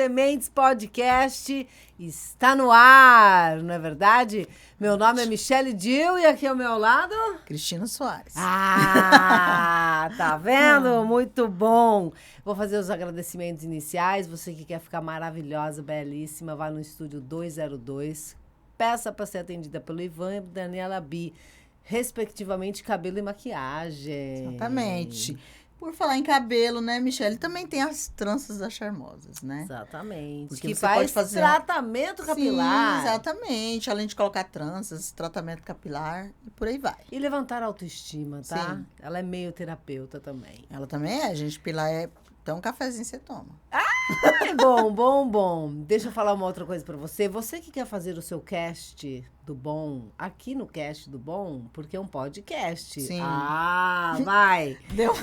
Sementes Podcast está no ar, não é verdade? Meu nome é Michele Dil e aqui ao meu lado... Cristina Soares. Ah, tá vendo? Muito bom. Vou fazer os agradecimentos iniciais. Você que quer ficar maravilhosa, belíssima, vá no estúdio 202. Peça para ser atendida pelo Ivan e Daniela Bi, respectivamente, cabelo e maquiagem. Exatamente. Por falar em cabelo, né, Michele? Também tem as tranças das charmosas, né? Exatamente. Porque que você faz pode fazer tratamento capilar. Sim, exatamente. Além de colocar tranças, tratamento capilar e por aí vai. E levantar a autoestima, tá? Sim. Ela é meio terapeuta também. Ela também é. A gente pilar é... Então, um cafezinho você toma. Bom. Deixa eu falar uma outra coisa pra você. Você que quer fazer o seu cast do Bom, aqui no Cast do Bom, porque é um podcast. Sim. Ah, vai. Deu.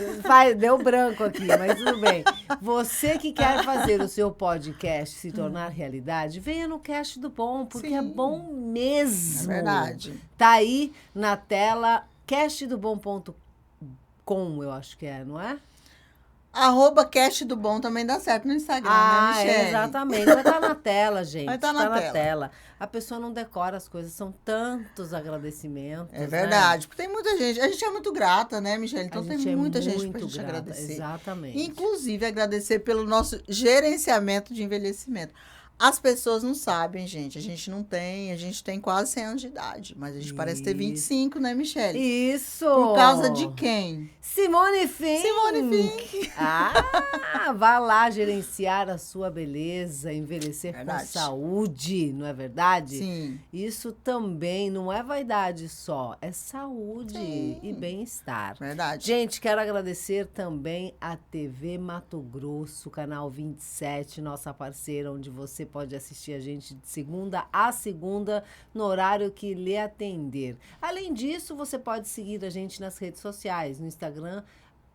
Deu branco aqui, mas tudo bem. Você que quer fazer o seu podcast se tornar realidade, venha no Cast do Bom, porque Sim. é bom mesmo. É verdade. Tá aí na tela, castdobom.com, eu acho que é, não é? @cast do bom também dá certo no Instagram, né, Michele? Exatamente. Vai estar na tela, gente. Vai tá na tela. A pessoa não decora as coisas, são tantos agradecimentos. É verdade, porque tem muita gente. A gente é muito grata, né, Michele? Então tem muita gente pra muito gente grata, agradecer. Exatamente. Inclusive, agradecer pelo nosso gerenciamento de envelhecimento. As pessoas não sabem, gente. A gente tem quase 100 anos de idade, mas a gente parece ter 25, né, Michele? Isso! Por causa de quem? Simone Fink! Simone Fink! Vá lá gerenciar a sua beleza, envelhecer com saúde, não é verdade? Sim. Isso também não é vaidade só, é saúde Sim. e bem-estar. Verdade. Gente, quero agradecer também a TV Mato Grosso, canal 27, nossa parceira, onde você pode assistir a gente de segunda a segunda, no horário que lhe atender. Além disso, você pode seguir a gente nas redes sociais, no Instagram,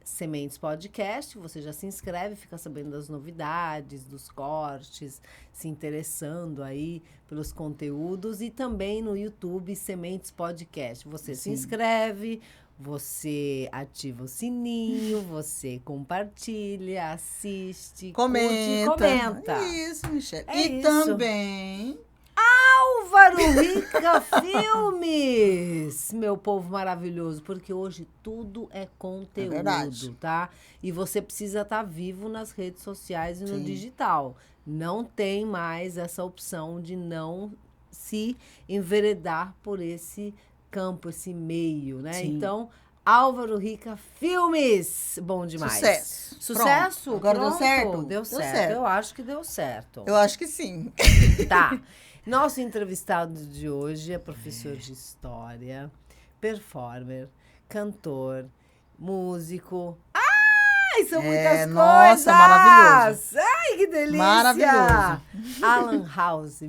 Sementes Podcast, você já se inscreve, fica sabendo das novidades, dos cortes, se interessando aí pelos conteúdos, e também no YouTube, Sementes Podcast. Você se inscreve, você ativa o sininho, você compartilha, assiste, curte e comenta. Isso, Michele. E também... Álvaro Rica Filmes, meu povo maravilhoso, porque hoje tudo é conteúdo, tá? E você precisa estar vivo nas redes sociais e no digital. Não tem mais essa opção de não se enveredar por esse campo, esse meio, né? Sim. Então, Álvaro Rica Filmes, bom demais. Sucesso? Pronto. Agora Pronto. deu certo? Deu certo. Eu acho que deu certo. Eu acho que sim. Tá. Nosso entrevistado de hoje é professor de história, performer, cantor, músico. Ai, são muitas coisas! Nossa, maravilhoso. Ai, que delícia! Maravilhoso. Alan House.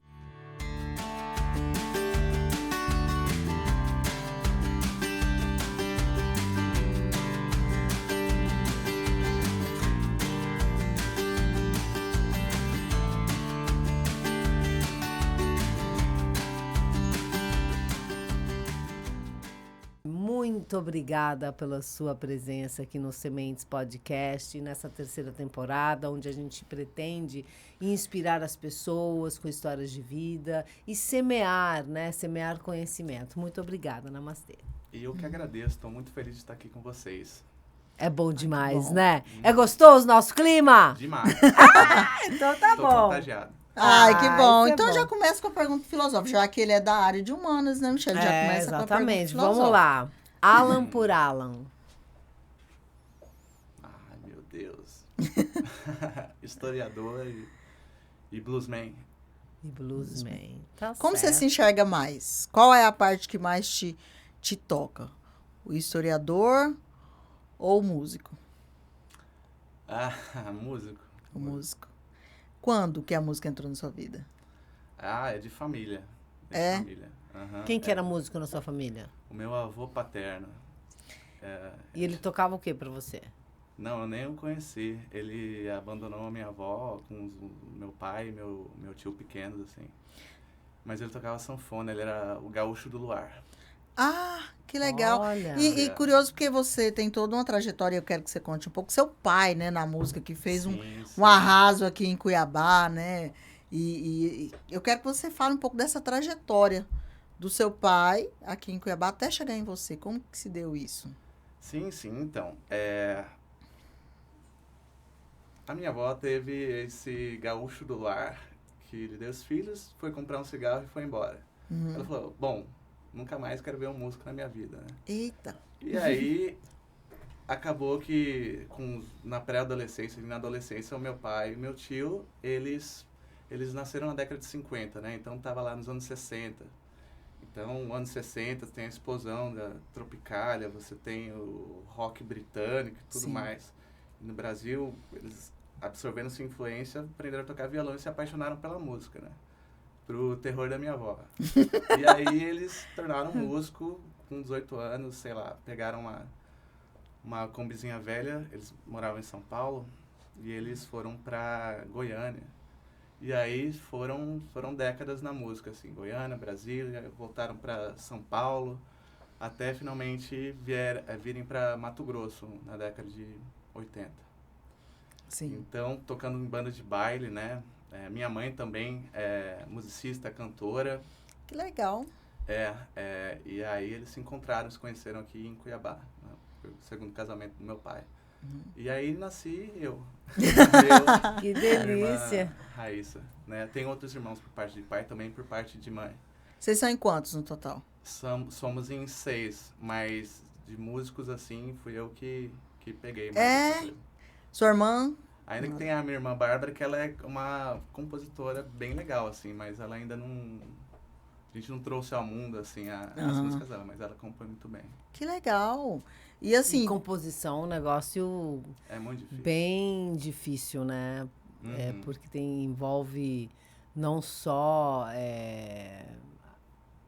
Muito obrigada pela sua presença aqui no Sementes Podcast, nessa terceira temporada, onde a gente pretende inspirar as pessoas com histórias de vida e semear, né? Semear conhecimento. Muito obrigada, Namastê. E eu que agradeço, estou muito feliz de estar aqui com vocês. É bom demais, né? É gostoso o nosso clima? Demais. Então tá Tô bom. contagiado. Ai, que bom. isso é Então bom. já começa com a pergunta filosófica, já que ele é da área de humanas, né, Michele? Já começa Exatamente. com a pergunta filosófica. Vamos lá. Alan por Alan. Ai, meu Deus. Historiador e bluesman. E bluesman. Tá Como você certo. se enxerga mais? Qual é a parte que mais te toca? O historiador ou o músico? Músico. O músico. Quando que a música entrou na sua vida? É de família. É? De família. Aham, Quem que era músico na sua família? O meu avô paterno. E ele tocava o que pra você? Não, eu nem o conheci. Ele abandonou a minha avó com o meu pai e meu tio pequenos, assim. Mas ele tocava sanfona, ele era o gaúcho do luar. Ah, Que legal. Olha. E curioso porque você tem toda uma trajetória, eu quero que você conte um pouco. Seu pai, né, na música, que fez Sim, um sim. arraso aqui em Cuiabá, né? E eu quero que você fale um pouco dessa trajetória do seu pai aqui em Cuiabá até chegar em você. Como que se deu isso? Sim, sim, então. A minha avó teve esse gaúcho do lar que lhe deu os filhos, foi comprar um cigarro e foi embora. Ela falou, bom, nunca mais quero ver um músico na minha vida, né? Eita. E aí, acabou que na pré-adolescência e na adolescência, o meu pai e meu tio, eles nasceram na década de 50, né? Então, tava lá nos anos 60. Então, anos 60, tem a explosão da Tropicália, você tem o rock britânico e tudo Sim. mais. E no Brasil, eles, absorvendo essa influência, aprenderam a tocar violão e se apaixonaram pela música, né? Pro terror da minha avó. E aí, eles se tornaram músico com 18 anos, sei lá, pegaram uma combizinha velha, eles moravam em São Paulo, e eles foram pra Goiânia. E aí foram décadas na música, assim, Goiânia, Brasília, voltaram para São Paulo, até finalmente virem para Mato Grosso, na década de 80. Sim. Então, tocando em banda de baile, né? Minha mãe também é musicista, cantora. Que legal. E aí eles se encontraram, se conheceram aqui em Cuiabá, né? Foi o segundo casamento do meu pai. E aí nasci eu. Que Minha irmã delícia. Raíssa, né? Tem outros irmãos por parte de pai, também por parte de mãe. Vocês são em quantos no total? Somos em 6, mas de músicos assim, fui eu que peguei mais É? essa coisa. Sua irmã? Ainda que tenha a minha irmã Bárbara, que ela é uma compositora bem legal, assim, mas ela ainda não... A gente não trouxe ao mundo, assim, as músicas dela, mas ela compõe muito bem. Que legal. E assim, E composição é um negócio É muito difícil. bem difícil, né? Uhum. Porque envolve não só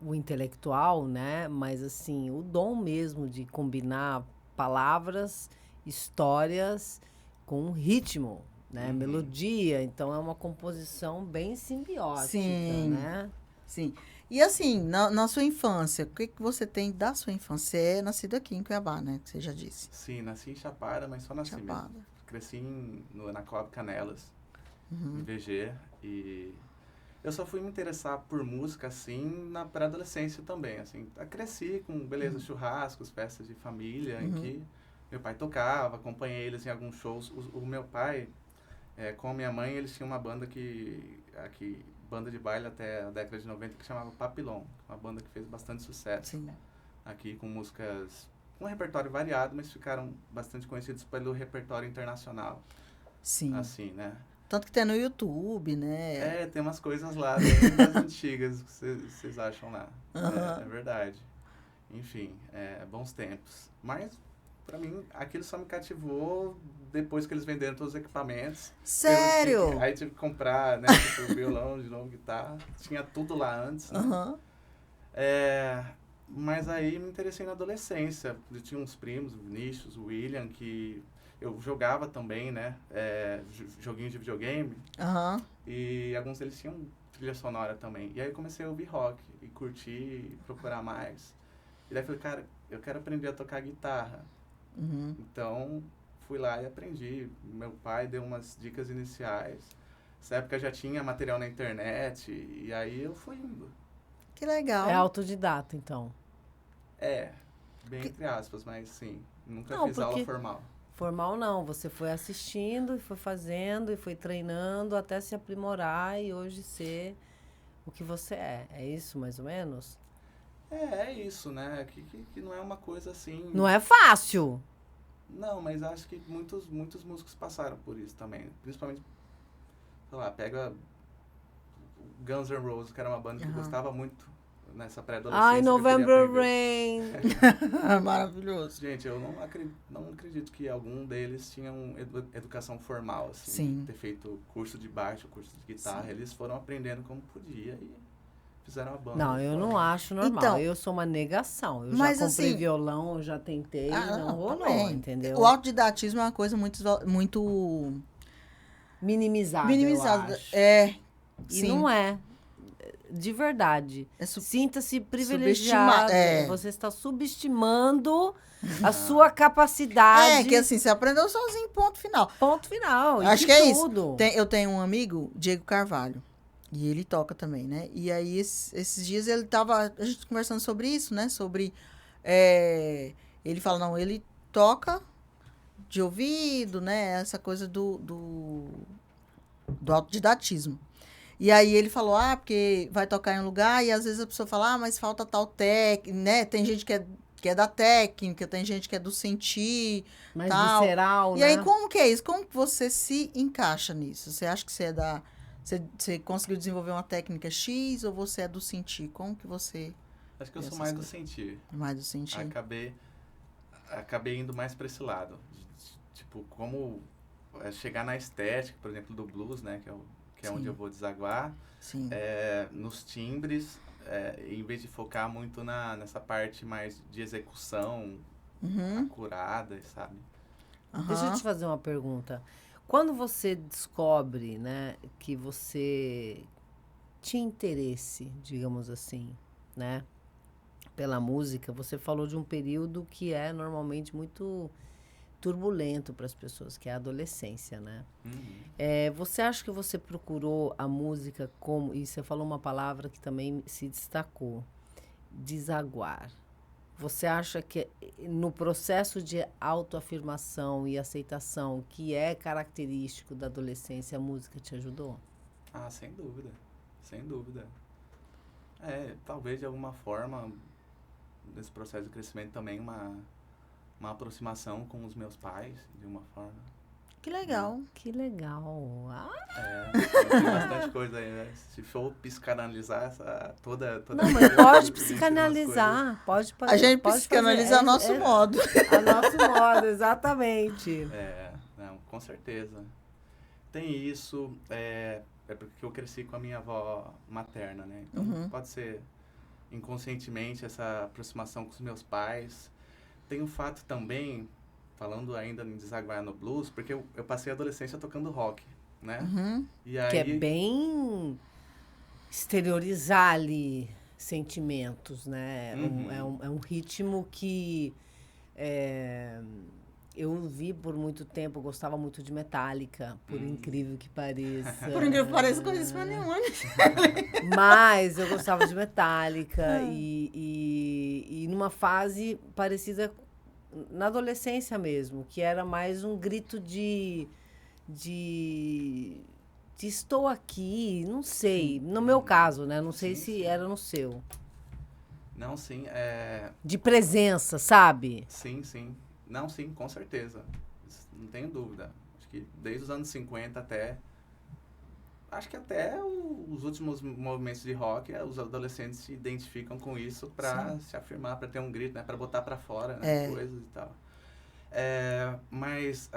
o intelectual, né? Mas assim, o dom mesmo de combinar palavras, histórias com ritmo, né? Uhum. Melodia. Então é uma composição bem simbiótica, Sim. né? sim. E assim, na sua infância, o que você tem da sua infância? Você é nascido aqui em Cuiabá, né? Que você já disse. Sim, nasci em Chapada, mas só nasci Chapada. mesmo. Cresci na Coab Canelas, Uhum. em VG, e eu só fui me interessar por música, assim, na pré-adolescência também, assim. Eu cresci com, beleza, churrascos, festas de família, em que meu pai tocava, acompanhei eles em alguns shows. O meu pai, com a minha mãe, eles tinham uma banda banda de baile até a década de 90, que chamava Papillon, uma banda que fez bastante sucesso Sim. aqui, com músicas, um repertório variado, mas ficaram bastante conhecidos pelo repertório internacional, Sim. assim, né? Tanto que tem no YouTube, né? Tem umas coisas lá bem das antigas que vocês acham lá. Aham. É verdade. Enfim, bons tempos. Mas, pra mim, aquilo só me cativou depois que eles venderam todos os equipamentos. Sério? Aí tive que comprar, né, tipo, violão, de novo, guitarra. Tinha tudo lá antes, né? Aham. Mas aí me interessei na adolescência. Eu tinha uns primos, o Vinícius, o William, que eu jogava também, né? Joguinhos de videogame. Aham. E alguns deles tinham trilha sonora também. E aí eu comecei a ouvir rock e curtir, procurar mais. E daí falei, cara, eu quero aprender a tocar guitarra. Uhum. Então, fui lá e aprendi. Meu pai deu umas dicas iniciais. Nessa época já tinha material na internet. E aí eu fui indo. Que legal. É autodidata, então. Bem entre aspas, mas sim. Nunca Não, fiz aula porque- formal. Formal não, você foi assistindo e foi fazendo e foi treinando até se aprimorar e hoje ser o que você é. É isso, mais ou menos? É isso, né? Que não é uma coisa assim... Não é fácil. Não, mas acho que muitos músicos passaram por isso também. Principalmente, sei lá, pega Guns N' Roses, que era uma banda que eu gostava muito nessa pré-adolescência. Ai, que eu queria November aprender. Rain. Maravilhoso. Gente, eu não acredito que algum deles tinha educação formal, assim. Sim. Ter feito curso de baixo, curso de guitarra. Sim. Eles foram aprendendo como podia e fizeram a banda. Não, eu não acho normal. Então, Eu sou uma negação. Eu mas já comprei assim- violão, eu já tentei, não rolou, também. entendeu? O autodidatismo é uma coisa muito Minimizada, eu minimizada. acho. É. E sim. não é. de verdade. É Sinta-se privilegiado. subestimar, Você está subestimando a sua capacidade. que assim, você aprendeu sozinho, ponto final. Ponto final. Acho de que é tudo. isso. Eu tenho um amigo, Diego Carvalho, e ele toca também, né? E aí, esses dias ele tava, a gente conversando sobre isso, né? Sobre, ele fala, não, ele toca de ouvido, né? Essa coisa do autodidatismo. E aí ele falou, porque vai tocar em um lugar e às vezes a pessoa fala, mas falta tal técnica, né? Tem gente que é da técnica, tem gente que é do sentir, Mais tal. visceral, E né? aí, como que é isso? Como que você se encaixa nisso? Você acha que você é da... Você conseguiu desenvolver uma técnica X ou você é do sentir? Como que você... Acho que eu sou Essas mais do coisas. sentir. Mais do sentir? Acabei indo mais para esse lado. Tipo, como chegar na estética, por exemplo, do blues, né? Que é onde eu vou desaguar. Sim. Nos timbres, em vez de focar muito nessa parte mais de execução acurada, sabe? Deixa eu te fazer uma pergunta. Quando você descobre, né, que você tinha interesse, digamos assim, né, pela música, você falou de um período que é normalmente muito turbulento para as pessoas, que é a adolescência, né? Você acha que você procurou a música como... E você falou uma palavra que também se destacou. Desaguar. Você acha que no processo de autoafirmação e aceitação, que é característico da adolescência, a música te ajudou? Sem dúvida. Sem dúvida. Talvez de alguma forma, nesse processo de crescimento também, uma aproximação com os meus pais, de uma forma. Que legal. Que legal. Tem bastante coisa aí, né? Se for psicanalizar toda Não, mas pode psicanalizar. Pode a gente pode psicanaliza a nosso modo. A nosso modo, exatamente. Não, com certeza. Tem isso, porque eu cresci com a minha avó materna, né? Então, pode ser inconscientemente essa aproximação com os meus pais. Tem o fato também, falando ainda em desaguar no blues, porque eu passei a adolescência tocando rock, né? E aí, que é bem exteriorizar ali sentimentos, né? É um ritmo que eu vi por muito tempo, eu gostava muito de Metallica, por incrível que pareça. Por incrível que pareça, conheço pra nenhuma. Mas eu gostava de Metallica e numa fase parecida na adolescência mesmo, que era mais um grito de estou aqui, não sei. No meu caso, né? Não sei se era no seu. Não, sim, De presença, sabe? Sim, sim. Não, sim, com certeza. Não tenho dúvida. Acho que desde os anos 50 até... Acho que até os últimos movimentos de rock, os adolescentes se identificam com isso para se afirmar, para ter um grito, né? Para botar para fora, né? Coisas e tal. Mas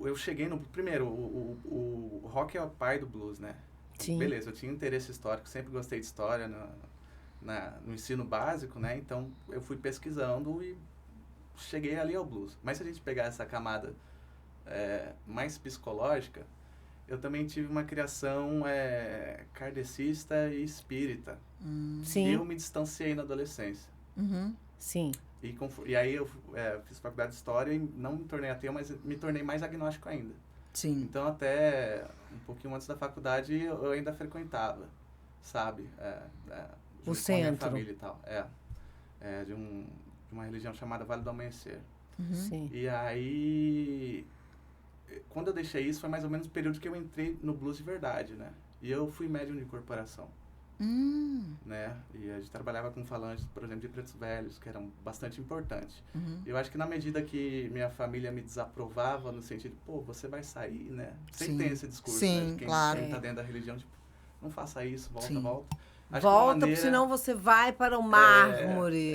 eu cheguei no... Primeiro, o rock é o pai do blues, né? Sim. Beleza, eu tinha interesse histórico, sempre gostei de história no ensino básico, né? Então, eu fui pesquisando e cheguei ali ao blues. Mas se a gente pegar essa camada mais psicológica, eu também tive uma criação kardecista e espírita. Sim. E eu me distanciei na adolescência. Sim. E aí eu fiz faculdade de História e não me tornei ateu, mas me tornei mais agnóstico ainda. Sim. Então, até um pouquinho antes da faculdade, eu ainda frequentava, sabe? O junto com a minha centro. família e tal. De uma religião chamada Vale do Amanhecer. Sim. E aí, quando eu deixei isso, foi mais ou menos o período que eu entrei no blues de verdade, né? E eu fui médium de corporação, né? E a gente trabalhava com falanges, por exemplo, de pretos velhos, que eram bastante importantes. Eu acho que na medida que minha família me desaprovava, no sentido, você vai sair, né? Sempre tem esse discurso, né? De quem tá dentro da religião, tipo, não faça isso, volta. Acho Volta, senão você vai para o mármore.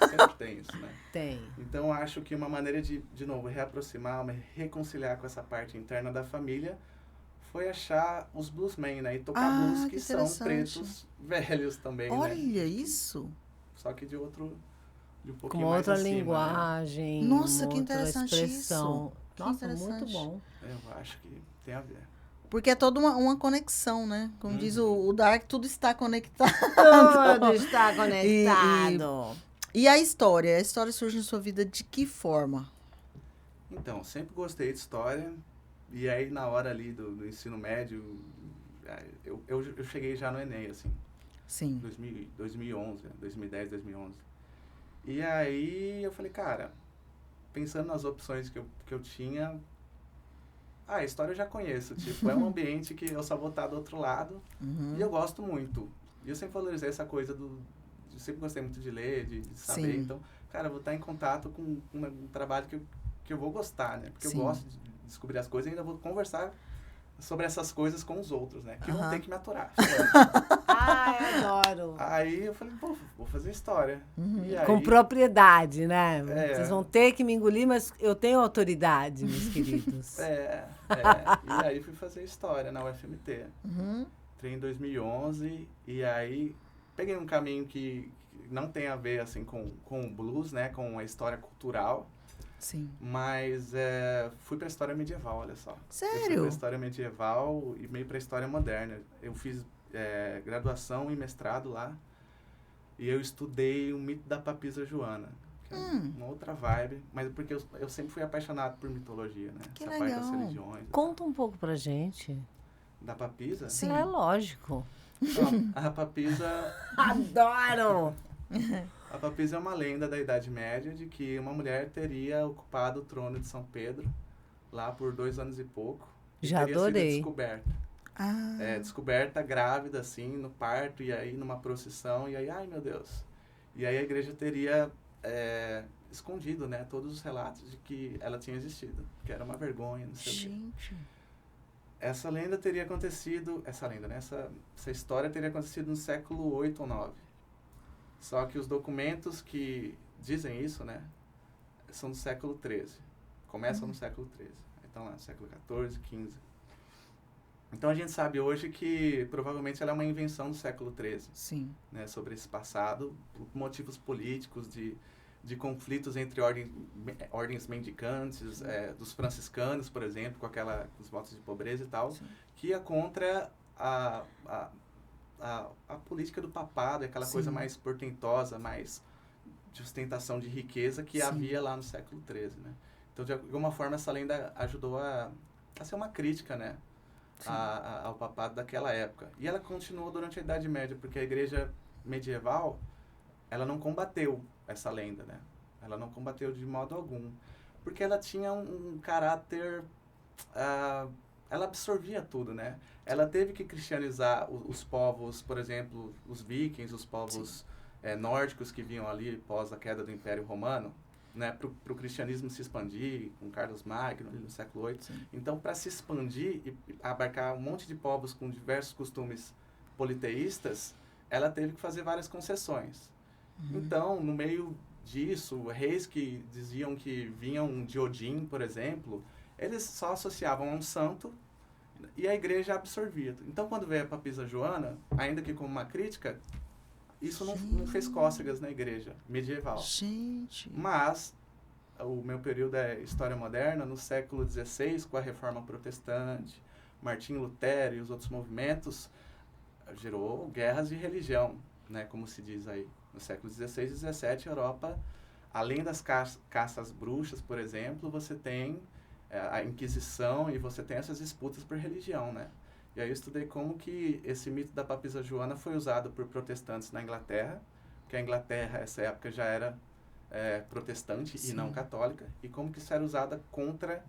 Sempre tem isso, né? Tem. Então, acho que uma maneira de novo, reaproximar, reconciliar com essa parte interna da família foi achar os bluesmen, né? E tocar blues que são pretos velhos também, né? Olha isso! Só que de um pouquinho com uma mais outra acima, linguagem, né? Nossa, uma que outra interessante expressão. isso. Nossa, muito bom. Eu acho que tem a ver. Porque é toda uma conexão, né? Como diz o Dark, tudo está conectado. Tudo está conectado. E a história? A história surge na sua vida de que forma? Então, sempre gostei de história. E aí, na hora ali do ensino médio, eu cheguei já no Enem, assim. Sim. 2011, 2010, 2011. E aí, eu falei, cara, pensando nas opções que eu tinha... a história eu já conheço. Tipo, é um ambiente que eu só vou estar do outro lado. E eu gosto muito. E eu sempre valorizei essa coisa eu sempre gostei muito de ler, de saber. Sim. Então, cara, eu vou estar em contato com um trabalho que eu vou gostar, né? Porque Sim. eu gosto de descobrir as coisas e ainda vou conversar sobre essas coisas com os outros, né? Que vão ter que me aturar. Ai, adoro. Aí eu falei, pô, vou fazer história. E aí, Com propriedade, né? É. Vocês vão ter que me engolir, mas eu tenho autoridade, meus queridos. E aí fui fazer história na UFMT. Entrei em 2011 e aí peguei um caminho que não tem a ver, assim, com o blues, né? Com a história cultural. Sim. Mas fui pra história medieval, olha só. Eu fui Sério? pra história medieval e meio pra história moderna. Eu fiz graduação e mestrado lá. E eu estudei o mito da Papisa Joana. Que é uma outra vibe. Mas porque eu sempre fui apaixonado por mitologia, né? Que Essa parte das legal. religiões. e Conta um pouco pra gente. tal. Da Papisa? Sim. É lógico. Então, a Papisa... Adoro! A Papisa é uma lenda da Idade Média de que uma mulher teria ocupado o trono de São Pedro lá por 2 anos e pouco. E Já teria adorei. sido descoberta. Descoberta grávida, assim, no parto, e aí numa procissão, e aí, ai meu Deus. E aí a igreja teria escondido, né, todos os relatos de que ela tinha existido, que era uma vergonha, não sei o quê. Gente. Essa lenda teria acontecido, essa história teria acontecido no século 8 ou 9. Só que os documentos que dizem isso, né, são do século 13. Começam no século 13. Então lá, no século 14, 15. Então a gente sabe hoje que provavelmente ela é uma invenção do século 13. Sim. Né, sobre esse passado, por motivos políticos, de conflitos entre ordens mendicantes, dos franciscanos, por exemplo, com os votos de pobreza e tal, que ia contra a política do papado, aquela coisa mais portentosa, mais de ostentação de riqueza que havia lá no século XIII, né? Então, de alguma forma, essa lenda ajudou a ser uma crítica, né? Ao papado daquela época. E ela continuou durante a Idade Média, porque a igreja medieval, ela não combateu essa lenda, né? Ela não combateu de modo algum. Porque ela tinha um caráter... ela absorvia tudo, né? Ela teve que cristianizar os povos, por exemplo, os vikings, os povos nórdicos que vinham ali pós a queda do Império Romano, né? Para o cristianismo se expandir, com Carlos Magno, ali no século VIII. Então, para se expandir e abarcar um monte de povos com diversos costumes politeístas, ela teve que fazer várias concessões. Então, no meio disso, reis que diziam que vinham de Odin, por exemplo, eles só associavam a um santo e a igreja absorvia. Então, quando veio a Papisa Joana, ainda que como uma crítica, isso não fez cócegas na igreja medieval. Gente. Mas o meu período é história moderna, no século XVI, com a Reforma Protestante, Martinho Lutero e os outros movimentos, gerou guerras de religião, né, como se diz aí. No século XVI e XVII, a Europa, além das caças bruxas, por exemplo, você tem a Inquisição e você tem essas disputas por religião, né? E aí eu estudei como que esse mito da Papisa Joana foi usado por protestantes na Inglaterra, que a Inglaterra, essa época, já era protestante e não católica, e como que isso era usado contra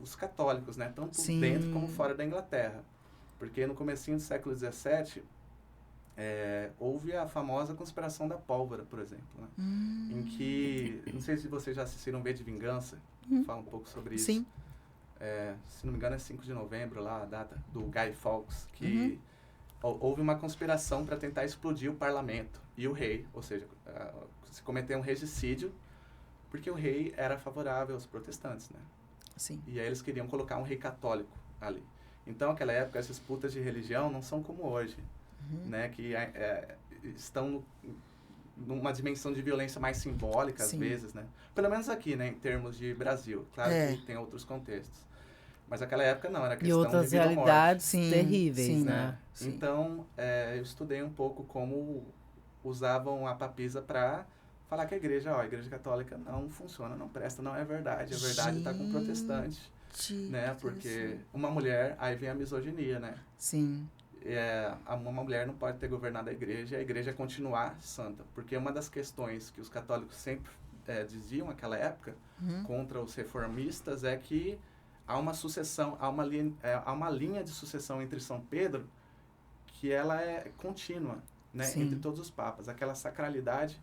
os católicos, né? Tanto dentro como fora da Inglaterra. Porque no comecinho do século XVII, houve a famosa conspiração da pólvora, por exemplo, né? Em que, não sei se vocês já assistiram V de Vingança, fala um pouco sobre isso. Sim. Se não me engano é 5 de novembro, lá a data do Guy Fawkes, que houve uma conspiração para tentar explodir o parlamento e o rei, ou seja, se cometer um regicídio, porque o rei era favorável aos protestantes, né? Sim. E aí eles queriam colocar um rei católico ali. Então, naquela época, essas disputas de religião não são como hoje, né? Que estão numa dimensão de violência mais simbólica, às vezes, né? Pelo menos aqui, né? Em termos de Brasil. Claro que tem outros contextos. Mas naquela época não, era E questão de outras vida ou morte. realidades Sim, terríveis, sim. né? Sim. Então, eu estudei um pouco como usavam a papisa para falar que a igreja católica não funciona, não presta, não é verdade. A verdade está com o protestante, né? Porque uma mulher, aí vem a misoginia, né? Sim. Uma mulher não pode ter governado a igreja continuar santa. Porque uma das questões que os católicos sempre diziam naquela época, contra os reformistas, é que há uma sucessão, há uma linha de sucessão entre São Pedro que ela é contínua, né? Sim. Entre todos os papas. Aquela sacralidade,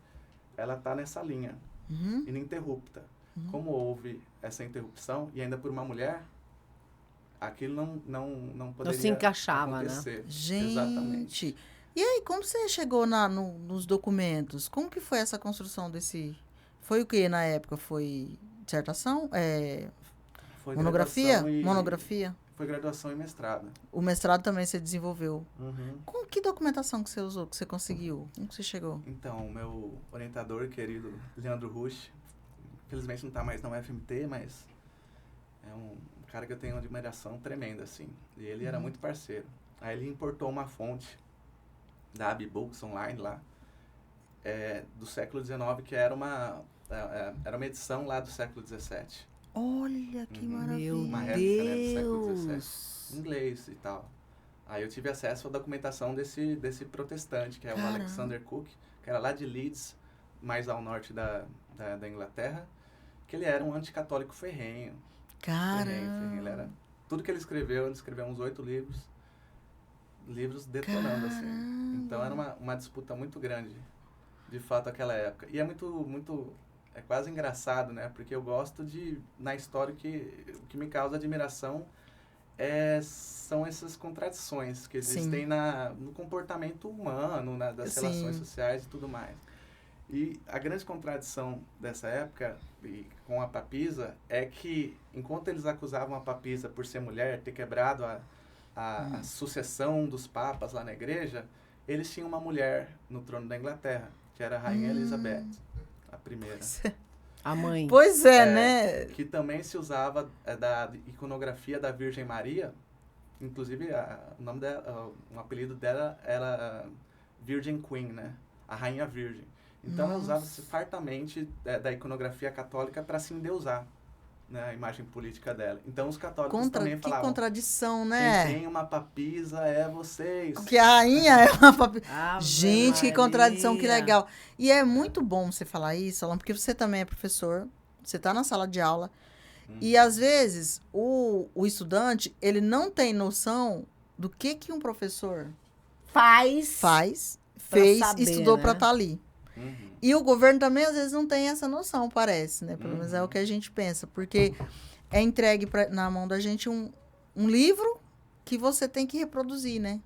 ela está nessa linha, ininterrupta. Como houve essa interrupção, e ainda por uma mulher, aquilo não poderia se encaixava, acontecer. né? Gente! Exatamente. E aí, como você chegou nos documentos? Como que foi essa construção desse... Foi o que na época? Foi dissertação? Foi Monografia? graduação e- Monografia? Foi graduação e mestrado. O mestrado também você desenvolveu. Uhum. Com que documentação que você usou, que você conseguiu? Como que você chegou? Então, o meu orientador querido, Leandro Rusch, infelizmente não está mais na UFMT, mas é um cara que eu tenho uma admiração tremenda, assim. E ele era muito parceiro. Aí ele importou uma fonte da Abbey-Books online lá, do século XIX, que era uma edição lá do século XVII. Olha, que maravilha. Meu Uma réplica, né, do século Deus! XVII. Em inglês e tal. Aí eu tive acesso à documentação desse protestante, que é o Caramba. Alexander Cook, que era lá de Leeds, mais ao norte da Inglaterra, que ele era um anticatólico ferrenho. Ferrenho. Ele era, tudo que ele escreveu uns 8 livros detonando, assim. Então era uma disputa muito grande, de fato, aquela época. E é é quase engraçado, né? Porque eu gosto na história, o que me causa admiração são essas contradições que existem no comportamento humano, das Sim. relações sociais e tudo mais. E a grande contradição dessa época, e com a papisa, é que, enquanto eles acusavam a papisa por ser mulher, ter quebrado a sucessão dos papas lá na igreja, eles tinham uma mulher no trono da Inglaterra, que era a Rainha Elizabeth, a primeira. A mãe. Pois né? Que também se usava da iconografia da Virgem Maria. Inclusive, o nome dela, o apelido dela era Virgin Queen, né? A Rainha Virgem. Então, ela usava-se fartamente da iconografia católica para se endeusar, né? A imagem política dela. Então, os católicos também Que falavam... contradição, né? Quem tem uma papisa é vocês. Que a rainha é uma papisa. Ave Gente, que Maria. contradição, que legal. E é muito bom você falar isso, Alan, porque você também é professor, você está na sala de aula, e às vezes o estudante, ele não tem noção do que um professor fez, saber, estudou né? para estar ali. E o governo também, às vezes, não tem essa noção, parece, né? Pelo menos é o que a gente pensa. Porque é entregue na mão da gente um livro que você tem que reproduzir, né?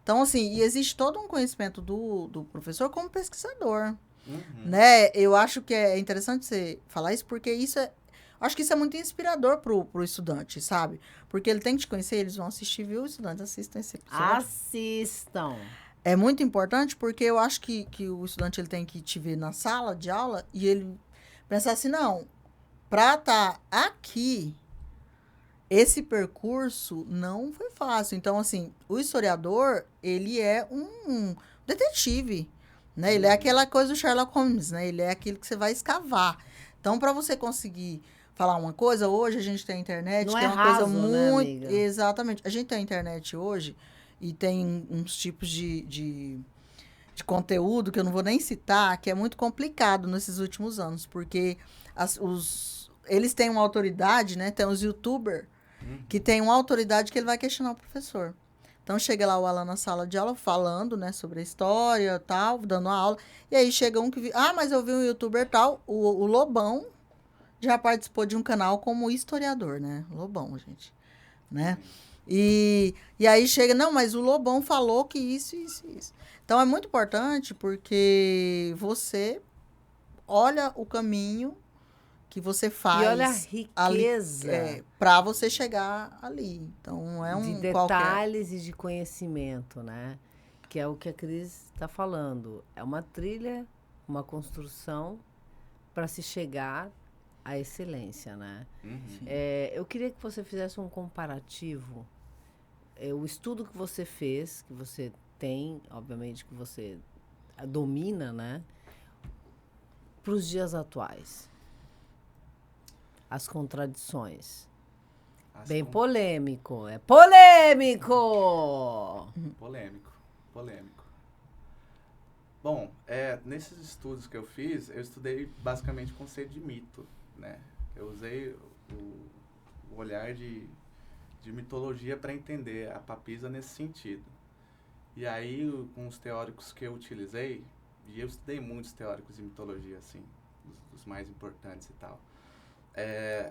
Então, assim, e existe todo um conhecimento do professor como pesquisador, né? Eu acho que é interessante você falar isso, porque acho que isso é muito inspirador pro estudante, sabe? Porque ele tem que te conhecer, eles vão assistir, viu? Os estudantes assistam esse episódio. Assistam. É muito importante porque eu acho que o estudante ele tem que te ver na sala de aula e ele pensar assim, não, para estar aqui, esse percurso não foi fácil. Então, assim, o historiador, ele é um detetive, né? Ele é aquela coisa do Sherlock Holmes, né? Ele é aquilo que você vai escavar. Então, para você conseguir falar uma coisa, hoje a gente tem a internet, Não que é é uma coisa raso, né, muito... amiga? Exatamente. A gente tem a internet hoje e tem uns tipos de conteúdo que eu não vou nem citar, que é muito complicado nesses últimos anos, porque eles têm uma autoridade, né? Tem os youtubers que tem uma autoridade que ele vai questionar o professor. Então, chega lá o Alan na sala de aula falando, né, sobre a história tal, dando a aula, e aí chega um que... mas eu vi um youtuber tal, o Lobão já participou de um canal como historiador, né? Lobão, gente, né? E aí chega, não, mas o Lobão falou que isso. Então, é muito importante porque você olha o caminho que você faz. E olha a riqueza para você chegar ali. Então, não é de detalhes e de conhecimento, né? Que é o que a Cris está falando. É uma trilha, uma construção para se chegar a excelência, né? Uhum. Eu queria que você fizesse um comparativo. O estudo que você fez, que você tem, obviamente que você domina, né? Para os dias atuais. As contradições. Bem polêmico. É polêmico! Polêmico. Bom, nesses estudos que eu fiz, eu estudei basicamente o conceito de mito, né? Eu usei o olhar de mitologia para entender a papisa nesse sentido. E aí, com os teóricos que eu utilizei, e eu estudei muitos teóricos de mitologia, assim, os mais importantes e tal,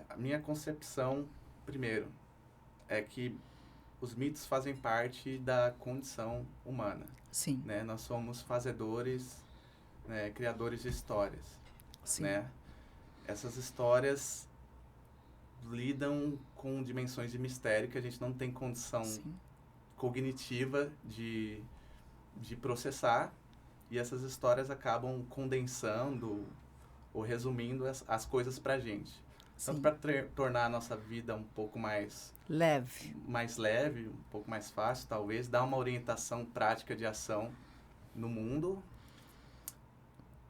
a minha concepção, primeiro, é que os mitos fazem parte da condição humana. Sim. Né? Nós somos fazedores, né? Criadores de histórias. Sim. Né? Essas histórias lidam com dimensões de mistério que a gente não tem condição Sim. cognitiva de processar, e essas histórias acabam condensando ou resumindo as coisas pra gente. Tanto para tornar a nossa vida um pouco mais leve, um pouco mais fácil, talvez, dar uma orientação prática de ação no mundo.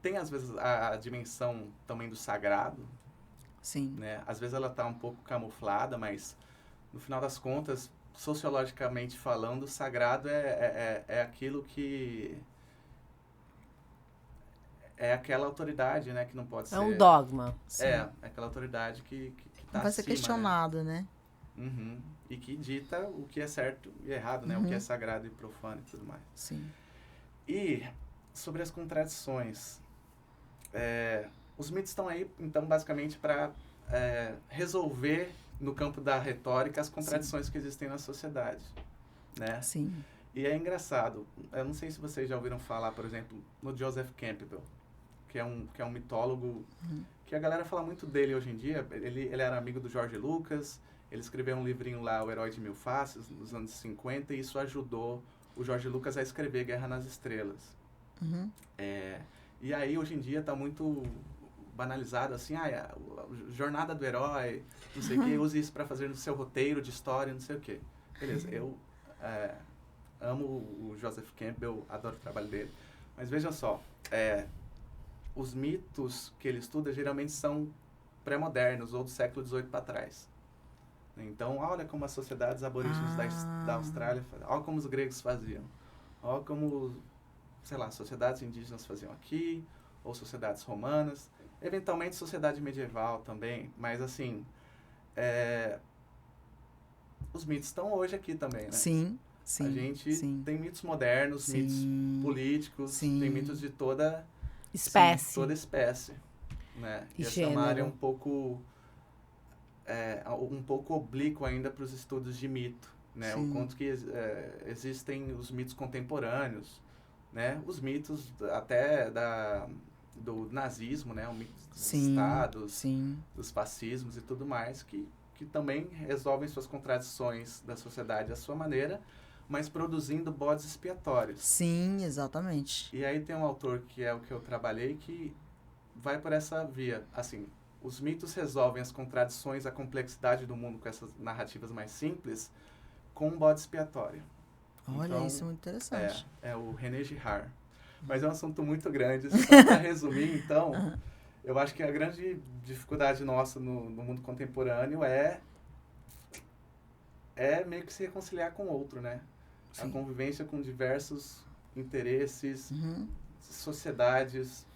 Tem, às vezes, a dimensão também do sagrado. Sim. Né? Às vezes ela está um pouco camuflada, mas, no final das contas, sociologicamente falando, o sagrado é aquilo que... É aquela autoridade, né, que não pode ser... É um dogma. Sim. É aquela autoridade que tá não vai ser acima, questionado, né? Uhum. E que dita o que é certo e errado, né? O que é sagrado e profano e tudo mais. Sim. E sobre as contradições, os mitos estão aí, então, basicamente para resolver, no campo da retórica, as contradições que existem na sociedade, né? Sim. E é engraçado, eu não sei se vocês já ouviram falar, por exemplo, no Joseph Campbell, que é um mitólogo, que a galera fala muito dele hoje em dia. Ele era amigo do George Lucas, ele escreveu um livrinho lá, O Herói de Mil Faces, nos anos 50, e isso ajudou o George Lucas a escrever Guerra nas Estrelas. E aí, hoje em dia, está muito banalizado, assim, a jornada do herói, não sei o quê, use isso para fazer no seu roteiro de história, não sei o quê. Beleza, eu amo o Joseph Campbell, adoro o trabalho dele, mas vejam só, os mitos que ele estuda geralmente são pré-modernos ou do século XVIII para trás. Então, olha como as sociedades aborígenes da Austrália, olha como os gregos faziam, olha como, sei lá, sociedades indígenas faziam aqui, ou sociedades romanas, eventualmente sociedade medieval também, mas assim, os mitos estão hoje aqui também, né? Sim. Sim, a gente tem mitos modernos, mitos políticos, tem mitos de toda espécie, né? E essa é uma área um pouco oblíqua ainda para os estudos de mito, né? O quanto que existem os mitos contemporâneos, né? Os mitos até do nazismo, né? O mito dos estados, dos fascismos e tudo mais, que também resolvem suas contradições da sociedade à sua maneira, mas produzindo bodes expiatórios. Sim, exatamente. E aí tem um autor, que é o que eu trabalhei, que vai por essa via. Assim, os mitos resolvem as contradições, a complexidade do mundo com essas narrativas mais simples, com um bode expiatório. Olha, então, isso é muito interessante. É o René Girard. Mas é um assunto muito grande. Só para resumir, então, eu acho que a grande dificuldade nossa no mundo contemporâneo é meio que se reconciliar com o outro, né? Sim. A convivência com diversos interesses, sociedades,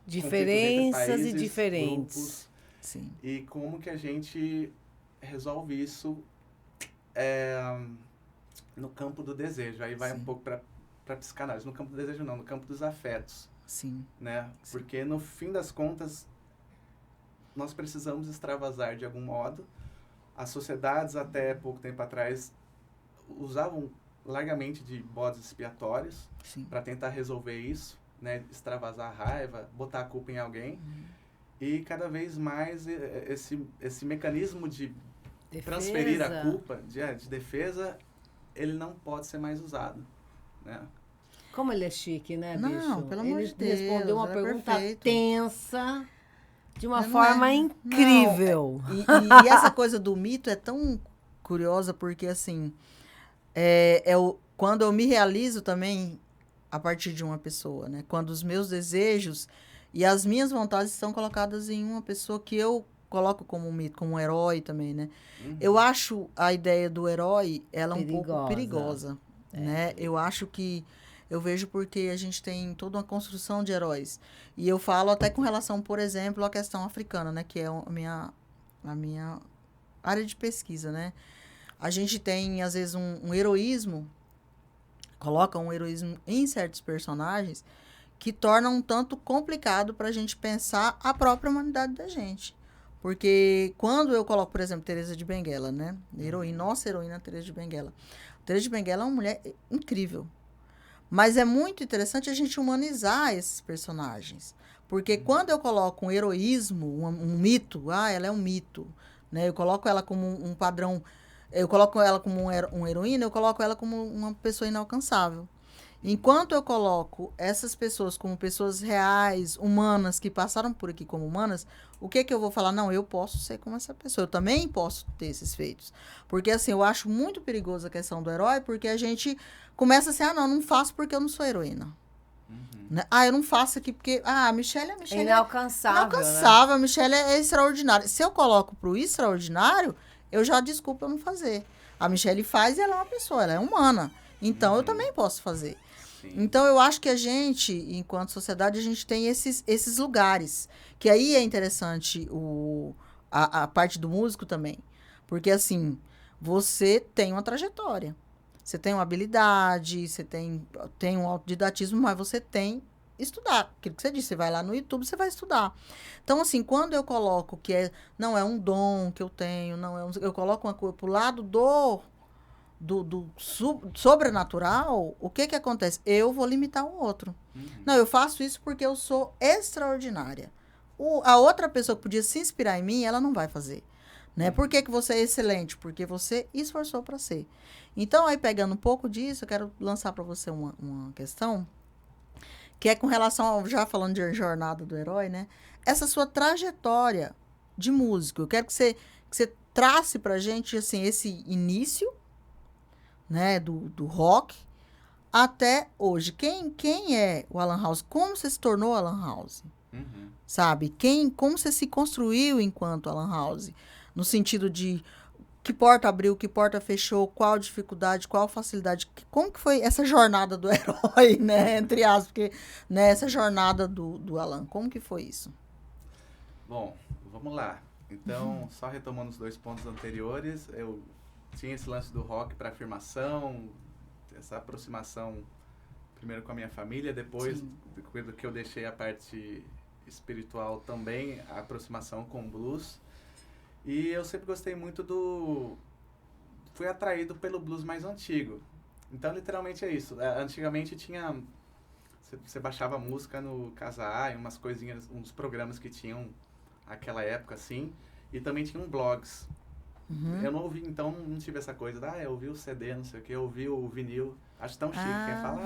diferenças países, e diferentes. Grupos, sim. E como que a gente resolve isso no campo do desejo. Aí vai um pouco para psicanálise. No campo do desejo não, no campo dos afetos. Sim. Né? Sim. Porque no fim das contas, nós precisamos extravasar de algum modo. As sociedades até pouco tempo atrás usavam largamente de bodes expiatórios para tentar resolver isso, né? Extravasar a raiva, botar a culpa em alguém. E cada vez mais esse mecanismo de transferir a culpa, de defesa, ele não pode ser mais usado, né? Como ele é chique, né, bicho? Não, pelo amor de Deus. Ele respondeu uma pergunta tensa. De uma Não forma é. incrível. E essa coisa do mito é tão curiosa, porque assim, quando eu me realizo também a partir de uma pessoa, né? Quando os meus desejos e as minhas vontades estão colocadas em uma pessoa que eu coloco como um mito, como um herói também, né? Eu acho a ideia do herói, ela um pouco perigosa, né? Eu acho que eu vejo porque a gente tem toda uma construção de heróis. E eu falo até com relação, por exemplo, à questão africana, né? Que é a minha área de pesquisa, né? A gente tem, às vezes, um heroísmo, coloca um heroísmo em certos personagens que torna um tanto complicado para a gente pensar a própria humanidade da gente. Porque quando eu coloco, por exemplo, Teresa de Benguela, né? Nossa heroína Teresa de Benguela. Teresa de Benguela é uma mulher incrível. Mas é muito interessante a gente humanizar esses personagens. Porque quando eu coloco um heroísmo, um mito, ela é um mito, né? Eu coloco ela como um padrão, eu coloco ela como uma heroína, eu coloco ela como uma pessoa inalcançável. Enquanto eu coloco essas pessoas como pessoas reais, humanas, que passaram por aqui como humanas, o que eu vou falar? Não, eu posso ser como essa pessoa, eu também posso ter esses feitos. Porque, assim, eu acho muito perigoso a questão do herói, porque a gente começa assim, não faço porque eu não sou heroína. Né? Eu não faço aqui porque, a Michelle É inalcançável, inalcançável, a Michelle é extraordinária. Se eu coloco pro extraordinário, eu já desculpo eu não fazer. A Michelle faz e ela é uma pessoa, ela é humana. Então, eu também posso fazer. Sim. Então, eu acho que a gente, enquanto sociedade, a gente tem esses lugares. Que aí é interessante a parte do músico também. Porque, assim, você tem uma trajetória. Você tem uma habilidade, você tem um autodidatismo, mas você tem estudar. Aquilo que você disse, você vai lá no YouTube, você vai estudar. Então, assim, quando eu coloco que não é um dom que eu tenho, eu coloco uma coisa pro lado do sobrenatural, o que acontece? Eu vou limitar o outro. Não, eu faço isso porque eu sou extraordinária. A outra pessoa que podia se inspirar em mim, ela não vai fazer. Né? Por que você é excelente? Porque você esforçou para ser. Então, aí pegando um pouco disso, eu quero lançar para você uma questão, que é com relação, já falando de jornada do herói, né? Essa sua trajetória de músico. Eu quero que você trace pra gente, assim, esse início, né, do rock até hoje. Quem é o Alan House? Como você se tornou Alan House? Sabe? Como você se construiu enquanto Alan House? No sentido de que porta abriu, que porta fechou, qual dificuldade, qual facilidade. Como que foi essa jornada do herói, né? Entre aspas, porque, né, essa jornada do Alan, como que foi isso? Bom, vamos lá. Então, só retomando os 2 pontos anteriores, eu tinha esse lance do rock para afirmação, essa aproximação primeiro com a minha família, depois do que eu deixei a parte espiritual também, a aproximação com o blues. E eu sempre gostei muito fui atraído pelo blues mais antigo. Então, literalmente é isso. Antigamente tinha... Você baixava música no Casa A, umas coisinhas, uns programas que tinham aquela época, assim. E também tinham blogs. Eu não ouvi, então não tive essa coisa eu ouvi o CD, não sei o que, eu ouvi o vinil. Acho tão chique quem fala,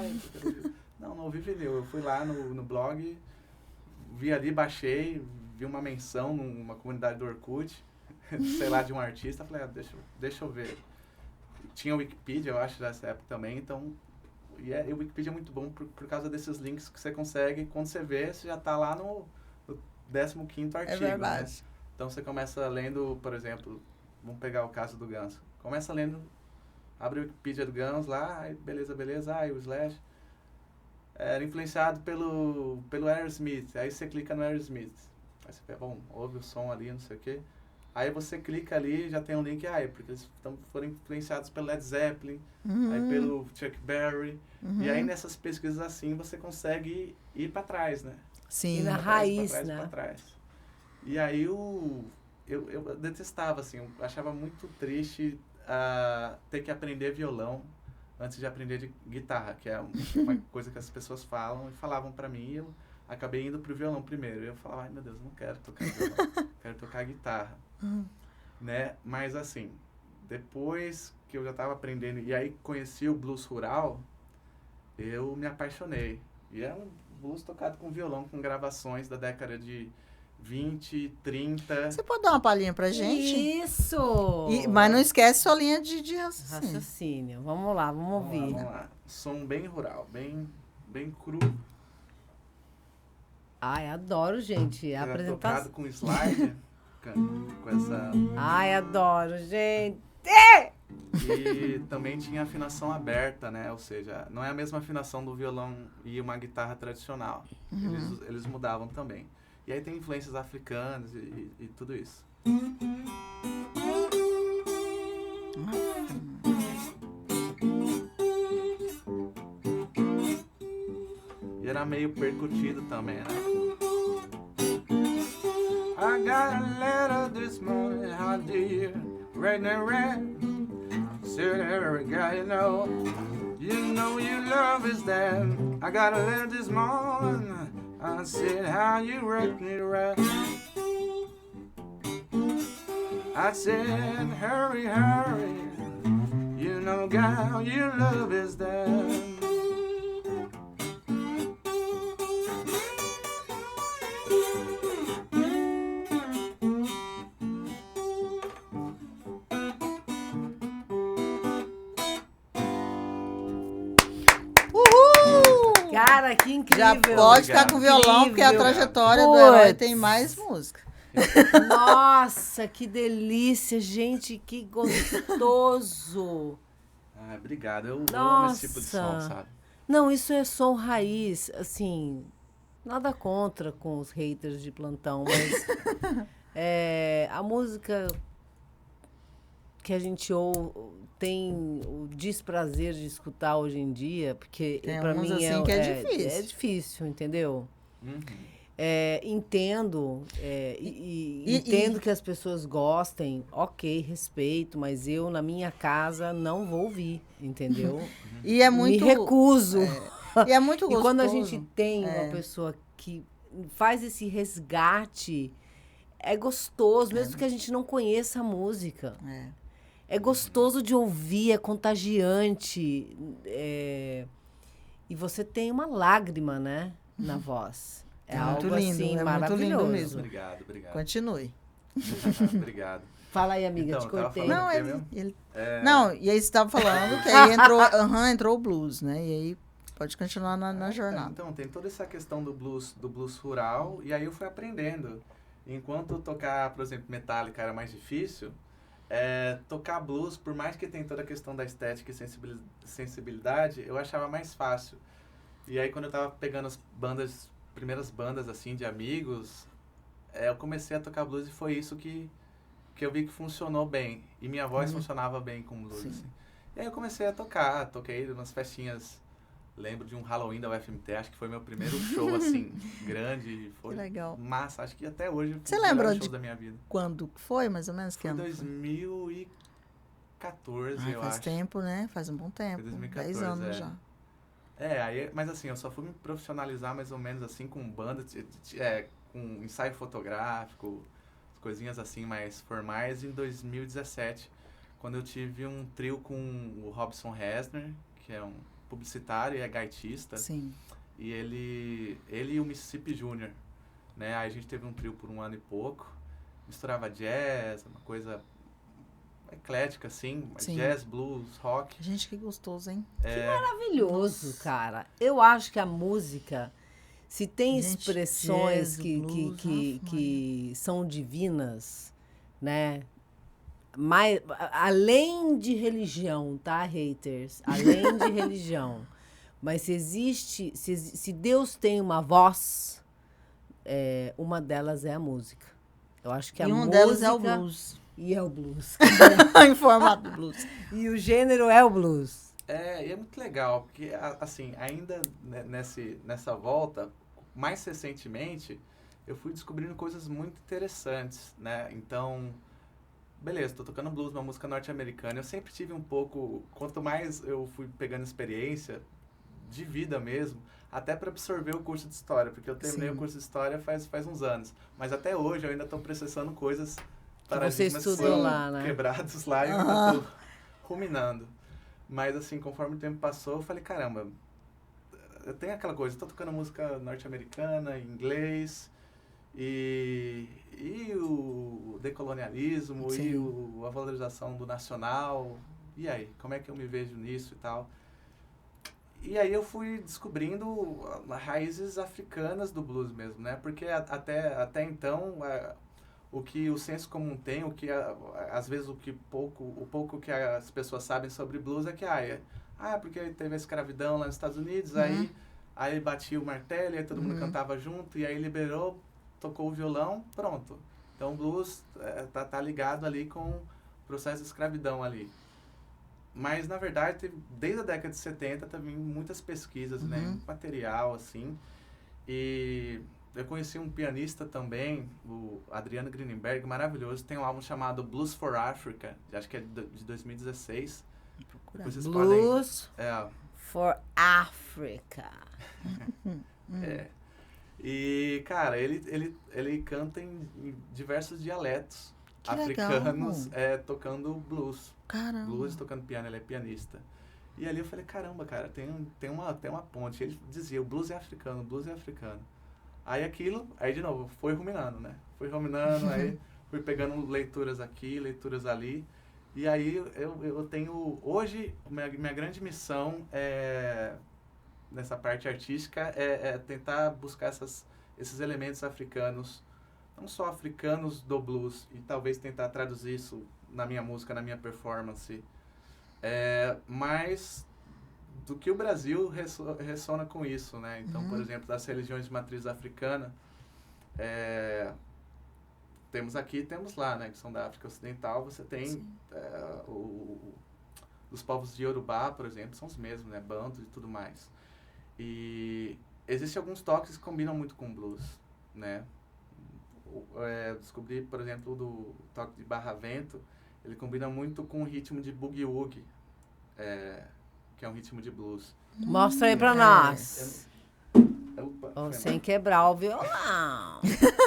não ouvi vinil. Eu fui lá no blog, vi ali, baixei, vi uma menção numa comunidade do Orkut, sei lá, de um artista, falei, deixa eu ver. Tinha o Wikipedia, eu acho, nessa época também, então... E o Wikipedia é muito bom por causa desses links que você consegue, quando você vê, você já está lá no 15º artigo. É verdade. Né? Então você começa lendo, por exemplo, vamos pegar o caso do Guns. Começa lendo, abre o Wikipedia do Guns lá, aí beleza, o Slash era influenciado pelo Aerosmith, aí você clica no Aerosmith. Aí você fala, bom, ouve o som ali, não sei o quê. Aí você clica ali, já tem um link, porque eles foram influenciados pelo Led Zeppelin, aí pelo Chuck Berry. E aí nessas pesquisas assim, você consegue ir para trás, né? Sim. Ir na raiz, né? Pra trás. E aí eu detestava, assim, eu achava muito triste ter que aprender violão antes de aprender guitarra, que é uma coisa que as pessoas falam e falavam para mim, e eu acabei indo pro violão primeiro. Eu falava, ai meu Deus, não quero tocar violão, quero tocar guitarra. Né? Mas assim, depois que eu já estava aprendendo e aí conheci o blues rural, eu me apaixonei. E é um blues tocado com violão, com gravações da década de 20, 30. Você pode dar uma palhinha pra gente? Isso! Mas não esquece sua linha de raciocínio. Raciocínio. Vamos lá, vamos ouvir. Vamos lá. Som bem rural, bem cru. Ai, adoro, gente. A Era apresentação. tocado com slide, com essa... Ai, adoro, gente. E também tinha afinação aberta, né? Ou seja, não é a mesma afinação do violão e uma guitarra tradicional. Eles mudavam também. E aí tem influências africanas e tudo isso. E era meio percutido também, né? I got a letter this morning, how dear, red and red. Said every guy you know your love is dead. I got a letter this morning, I said how you wrecked me right. I said hurry, hurry, you know gal, your love is dead. Cara, que incrível. Já pode ficar com o violão, porque a Incrível. trajetória do Puts. herói tem mais música. Nossa, que delícia, gente, que gostoso. Ah, obrigado, eu amo Nossa. esse tipo de som, sabe? Não, isso é som raiz, assim, nada contra com os haters de plantão, mas a música que a gente tem o desprazer de escutar hoje em dia, porque Tem para umas mim assim que é difícil. é difícil, entendeu? Uhum. Entendo, entendo que as pessoas gostem, ok, respeito, mas eu, na minha casa, não vou ouvir, entendeu? E é muito... Me recuso. E é muito E gostoso. quando a gente tem uma pessoa que faz esse resgate, é gostoso, mesmo que a gente não conheça a música. É gostoso de ouvir, é contagiante. E você tem uma lágrima, né, na voz. É muito algo lindo, assim é muito maravilhoso. lindo mesmo. Obrigado. Continue. Obrigado. Fala aí, amiga, Então, te eu tava cortei. falando- Não, que ele... É, Não, e aí você estava falando que aí entrou o blues, né? E aí pode continuar na jornada. Então, tem toda essa questão do blues rural, e aí eu fui aprendendo. Enquanto tocar, por exemplo, Metallica era mais difícil, tocar blues, por mais que tenha toda a questão da estética e sensibilidade, eu achava mais fácil. E aí quando eu tava pegando as primeiras bandas assim de amigos, eu comecei a tocar blues e foi isso que eu vi que funcionou bem. E minha voz funcionava bem com blues. Assim. E aí eu comecei a toquei umas festinhas. Lembro de um Halloween da UFMT, acho que foi meu primeiro show, assim, grande. Foi Que legal. massa, acho que até hoje Você foi um lembra dos de shows da minha vida. quando foi, mais ou menos? Que Foi ano? 2014, eu faz acho. tempo, né? Faz um bom tempo. Foi 2014, 10 anos já. Mas assim, eu só fui me profissionalizar mais ou menos assim com banda, com ensaio fotográfico, coisinhas assim mais formais em 2017, quando eu tive um trio com o Robson Resner, que é um publicitário e é gaitista. Sim. E ele e o Mississippi Júnior, né? Aí a gente teve um trio por um ano e pouco, misturava jazz, uma coisa eclética assim, Sim. jazz, blues, rock. Gente, que gostoso, hein? Maravilhoso, cara. Eu acho que a música, se tem Gente, expressões jazz, blues, que são divinas, né? Mas, além de religião, tá, haters? Além de religião. Mas se Deus tem uma voz, uma delas é a música. Eu acho que a música... um deles é o blues. E é o blues. Em formato de blues. E o gênero é o blues. E é muito legal, porque, assim, ainda nessa volta, mais recentemente, eu fui descobrindo coisas muito interessantes, né? Então, beleza, tô tocando blues, uma música norte-americana. Eu sempre tive um pouco... Quanto mais eu fui pegando experiência de vida mesmo, até para absorver o curso de história, porque eu terminei o curso de história faz uns anos. Mas até hoje eu ainda tô processando coisas... Você estudou lá, né? Quebrados lá e eu ainda tô ruminando. Mas, assim, conforme o tempo passou, eu falei, caramba, eu tenho aquela coisa, eu tô tocando música norte-americana, em inglês, E o decolonialismo, Sim. a valorização do nacional. E aí, como é que eu me vejo nisso e tal? E aí eu fui descobrindo raízes africanas do blues mesmo, né? Porque até então, o que o senso comum tem, às vezes o pouco que as pessoas sabem sobre blues é que, porque teve a escravidão lá nos Estados Unidos, aí batia o martelo, e aí todo mundo cantava junto, e aí liberou, tocou o violão, pronto. Então o blues tá ligado ali com o processo de escravidão ali. Mas, na verdade, desde a década de 70, também muitas pesquisas, né? Muito material, assim. E eu conheci um pianista também, o Adriano Greenberg, maravilhoso. Tem um álbum chamado Blues for Africa, acho que é de 2016. Depois vocês Blues podem... for Africa. E, cara, ele canta em diversos dialetos Que africanos, legal. tocando blues. Caramba. Blues tocando piano, ele é pianista. E ali eu falei, caramba, cara, tem uma ponte. Ele dizia, o blues é africano, o blues é africano. Aí de novo, foi ruminando, né? Aí fui pegando leituras aqui, leituras ali. E aí eu tenho, hoje, minha grande missão nessa parte artística é tentar buscar esses elementos africanos, não só africanos do blues, e talvez tentar traduzir isso na minha música, na minha performance, mas do que o Brasil ressona com isso, né? Então, por exemplo, das religiões de matriz africana, temos lá, né? Que são da África Ocidental, você tem os povos de Yorubá, por exemplo, são os mesmos, né? Banto e tudo mais. E existem alguns toques que combinam muito com blues, né? Descobri, por exemplo, do toque de barra-vento, ele combina muito com o ritmo de boogie-woogie, que é um ritmo de blues. Mostra aí pra nós. Opa, Sem quebrar o violão.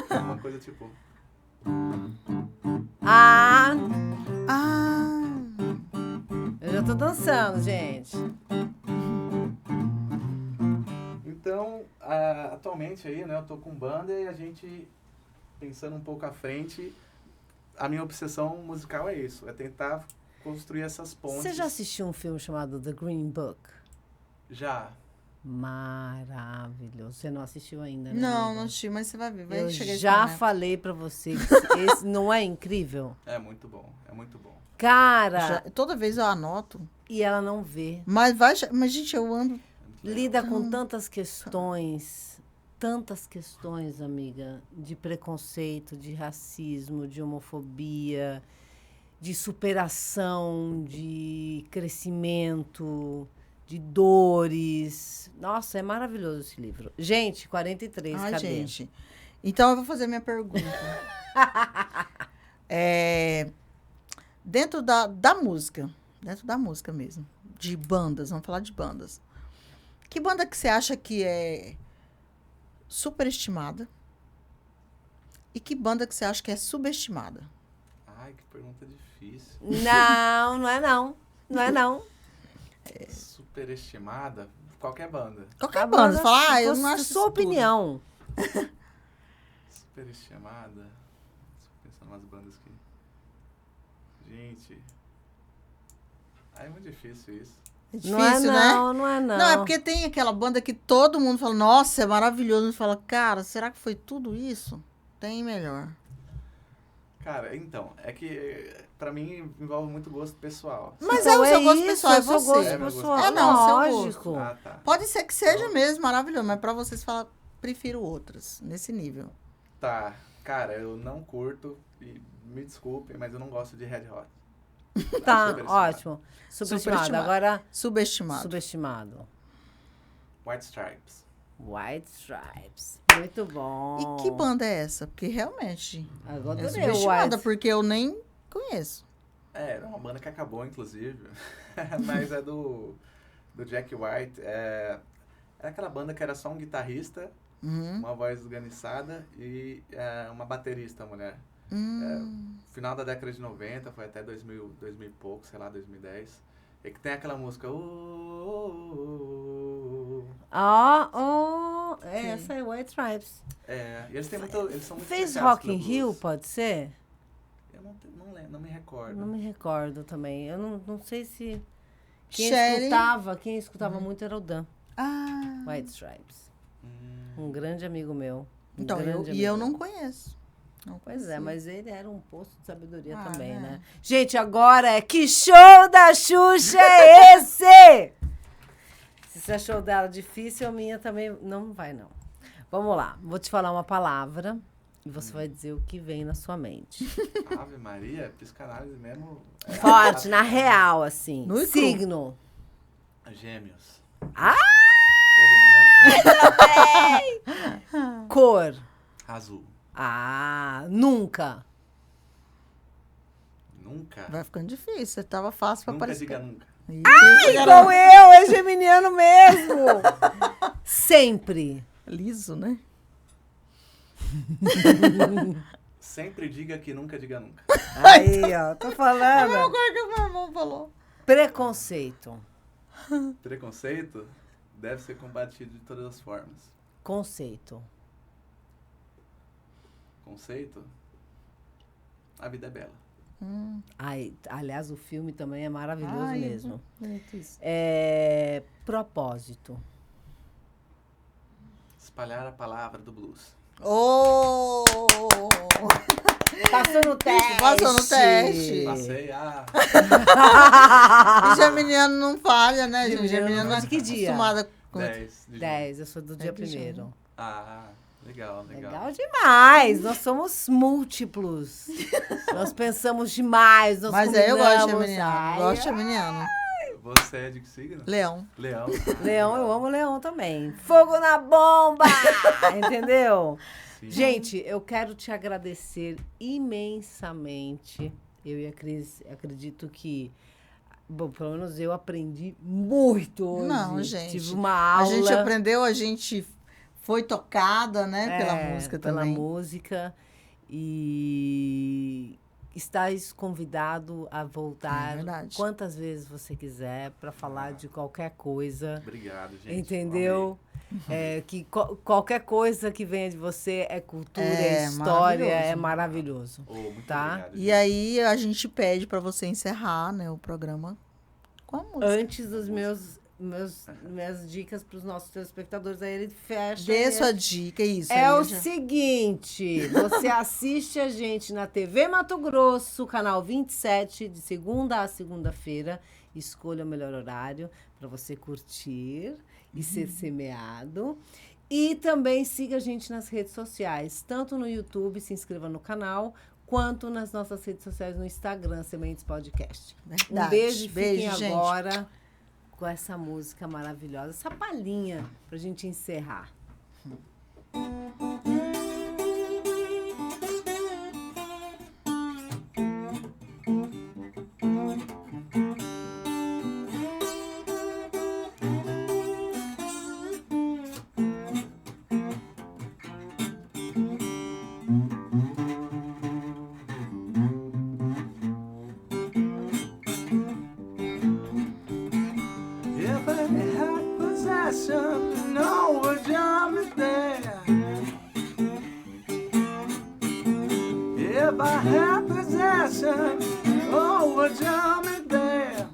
É uma coisa tipo... Eu já tô dançando, gente. Então, atualmente aí, né, eu tô com banda e a gente, pensando um pouco à frente, a minha obsessão musical é isso, é tentar construir essas pontes. Você já assistiu um filme chamado The Green Book? Já. Maravilhoso. Você não assistiu ainda, né? Não, amiga? não assisti, mas você vai ver. Vai Eu chegar esse já momento. falei pra você que esse não é incrível? É muito bom, é muito bom. Cara, Toda vez eu anoto. e ela não vê. Mas, gente, eu ando... Lida com tantas questões, amiga, de preconceito, de racismo, de homofobia, de superação, de crescimento, de dores. Nossa, é maravilhoso esse livro. Gente, 43, Ai, cadê? gente. Então, eu vou fazer minha pergunta. Dentro da música mesmo, de bandas, vamos falar de bandas. Que banda que você acha que é superestimada? E que banda que você acha que é subestimada? Ai, que pergunta difícil. Não é não. Não é não. Superestimada? Qualquer banda. Qualquer banda. Você fala, eu não acho sua isso tudo. opinião. Superestimada? Deixa eu pensar em umas bandas que... Gente... é muito difícil isso. É difícil, Não é né? não, não é não. Não, é porque tem aquela banda que todo mundo fala, nossa, é maravilhoso. E fala, cara, será que foi tudo isso? Tem melhor. Cara, então, é que pra mim envolve muito gosto pessoal. Mas Então é o seu gosto isso, pessoal, é o seu você. gosto É meu gosto pessoal. pessoal. É, não, seu lógico. Ah, tá. Pode ser que seja Então- mesmo maravilhoso, mas pra vocês falar, prefiro outras, nesse nível. Tá, cara, eu não curto, e me desculpem, mas eu não gosto de Red Hot. Tá, Superestimado. ótimo. Superestimado. Agora, Subestimado. subestimado. White Stripes. White Stripes. Muito bom. E que banda é essa? Porque realmente Agora é adorei o subestimada, White. porque eu nem conheço. É uma banda que acabou, inclusive. Mas é do Jack White. É aquela banda que era só um guitarrista, uma voz organiçada e uma baterista, mulher. Final da década de 90, foi até 2000 e pouco, sei lá, 2010. É que tem aquela música... Essa é White Stripes. E eles são muito Fez especiais Rock pro in blues. Rio, pode ser? Eu não lembro, não me recordo. Não me recordo também. Eu não sei se... Quem escutava muito era o Dan. White Stripes. Um grande amigo meu. Então, eu não conheço. Pois é, mas ele era um poço de sabedoria também, né? Gente, agora que show da Xuxa é esse? Se você achou dela difícil, a minha também não vai, não. Vamos lá, vou te falar uma palavra e você vai dizer o que vem na sua mente. Ave Maria, psicanálise mesmo. Forte, na real, assim. No Signo. Gêmeos. Cor. Azul. Nunca. Nunca? Vai ficando difícil. Tava fácil pra Nunca aparecer. diga nunca. Igual eu, é geminiano mesmo. Sempre. Liso, né? Sempre diga que nunca diga nunca. Aí, ó, tô falando. A mesma coisa que o meu irmão falou. Preconceito. Preconceito deve ser combatido de todas as formas. Conceito. Conceito? A vida é bela. Aliás, o filme também é maravilhoso mesmo. Bonito isso. Propósito. Espalhar a palavra do blues. Passou no teste. Passou no teste. Passei E geminiano não falha, né? Geminiano Mas que dia? acostumada com 10 de junho. 10, eu sou do dia de 1º. Legal. Legal demais. Nós somos múltiplos. Nós pensamos demais. Nós Mas eu gosto de combinamos. geminiano. Gosto de geminiano. Você é de que signo? Leão. Leão. Leão, eu amo leão também. Fogo na bomba! Entendeu? Sim. Gente, eu quero te agradecer imensamente. Eu e a Cris, acredito que... Bom, pelo menos eu aprendi muito hoje. Não, gente. Tive uma aula. A gente aprendeu, a gente foi tocada, né? Pela música também. Pela música. E estás convidado a voltar quantas vezes você quiser para falar de qualquer coisa. Obrigado, gente. Entendeu? Que qualquer coisa que venha de você é cultura, é história, é maravilhoso. Muito tá? obrigado, E aí a gente pede para você encerrar, né, o programa com a música. Antes dos minhas dicas para os nossos telespectadores, aí ele fecha. Dê sua dica, isso. É o seguinte, você assiste a gente na TV Mato Grosso, canal 27, de segunda a segunda-feira. Escolha o melhor horário para você curtir e ser semeado. E também siga a gente nas redes sociais, tanto no YouTube, se inscreva no canal, quanto nas nossas redes sociais no Instagram, Sementes Podcast. Verdade. Um beijo e fiquem gente. agora com essa música maravilhosa, essa palhinha pra gente encerrar. If I had possession, oh, would you be there?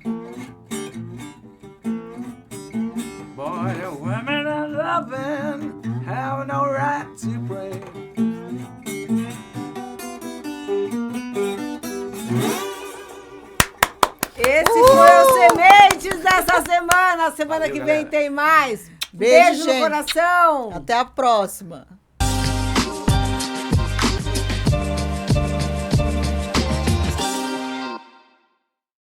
Boy, the women are loving, have no right to pray. Esse foi o Sementes dessa semana. Semana que vem tem mais. Beijo no gente. coração. Até a próxima.